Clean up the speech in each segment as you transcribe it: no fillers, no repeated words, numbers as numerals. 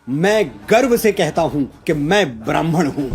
मैं गर्व से कहता हूं कि मैं ब्राह्मण हूं।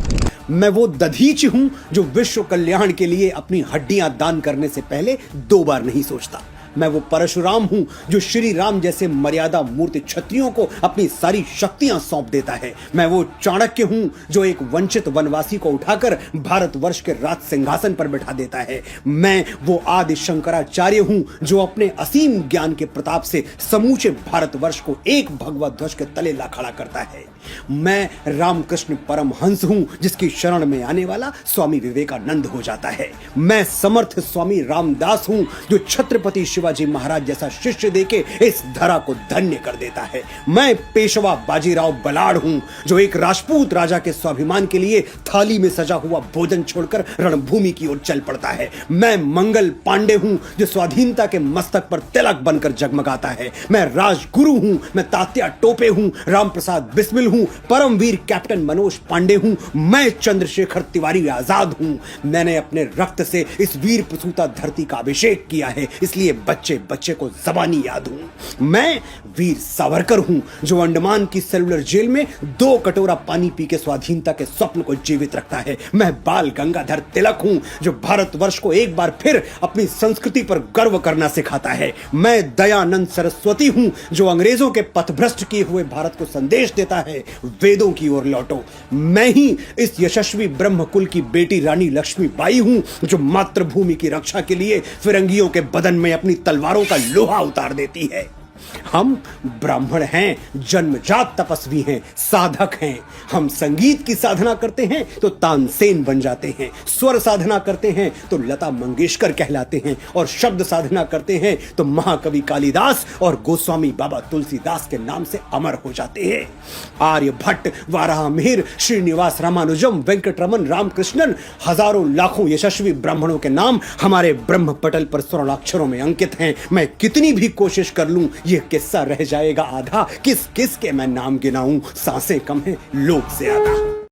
मैं वो दधीच हूं जो विश्व कल्याण के लिए अपनी हड्डियां दान करने से पहले 2 बार नहीं सोचता। मैं वो परशुराम हूं जो श्री राम जैसे मर्यादा मूर्ति क्षत्रियों को अपनी सारी शक्तियां सौंप देता है। मैं वो चाणक्य हूं जो एक वंचित वनवासी को उठाकर भारतवर्ष के राज सिंहासन पर बैठा देता है। मैं वो आदि शंकराचार्य हूं जो अपने असीम ज्ञान के प्रताप से समूचे भारतवर्ष को एक भगवा ध्वज के तले ला खड़ा करता है। मैं रामकृष्ण परमहंस हूं जिसकी शरण में आने वाला स्वामी विवेकानंद हो जाता है। मैं समर्थ स्वामी रामदास हूं जो छत्रपति शिवाजी महाराज जैसा शिष्य देके इस धरा को धन्य कर देता है। मैं पेशवा बाजीराव बलाड़ हूं जो एक राजपूत राजा के स्वाभिमान के लिए थाली में सजा हुआ भोजन छोड़कर रणभूमि की ओर चल पड़ता है। मैं मंगल पांडे हूं जो स्वाधीनता के मस्तक पर तिलक बनकर जगमगाता है। मैं राजगुरु हूं, मैं तात्या टोपे हूं, रामप्रसाद बिस्मिल हूं, परमवीर कैप्टन मनोज पांडे हूं, मैं चंद्रशेखर तिवारी आजाद हूं। मैंने अपने रक्त से इस वीर प्रसूता धरती का अभिषेक किया है, इसलिए बच्चे बच्चे को जबानी याद हूं। मैं वीर सावरकर हूं जो अंडमान की सेलुलर जेल में 2 कटोरा पानी पी के स्वाधीनता के स्वप्न को जीवित रखता है। मैं बाल गंगाधर तिलक हूं जो भारतवर्ष को एक बार फिर अपनी संस्कृति पर गर्व करना सिखाता है। मैं दयानंद सरस्वती हूं जो अंग्रेजों के पथभ्रष्ट किए हुए भारत को संदेश देता है, वेदों की ओर लौटो। मैं ही इस यशस्वी ब्रह्मकुल की बेटी रानी लक्ष्मीबाई हूं जो मातृभूमि की रक्षा के लिए फिरंगियों के बदन में अपनी तलवारों का लोहा उतार देती है। हम ब्राह्मण हैं, जन्मजात तपस्वी हैं, साधक हैं। हम संगीत की साधना करते हैं तो तानसेन बन जाते हैं, स्वर साधना करते हैं तो लता मंगेशकर कहलाते हैं, और शब्द साधना करते हैं तो महाकवि कालिदास और गोस्वामी बाबा तुलसीदास के नाम से अमर हो जाते हैं। आर्यभट्ट, वाराहमिहिर, श्रीनिवास रामानुजम, वेंकटरमन, रामकृष्णन, हजारों लाखों यशस्वी ब्राह्मणों के नाम हमारे ब्रह्म पटल पर स्वर्णाक्षरों में अंकित हैं। मैं कितनी भी कोशिश कर लूं ये किस्सा रह जाएगा आधा। किस किस के मैं नाम गिनाऊं, सांसें कम है लोग ज्यादा।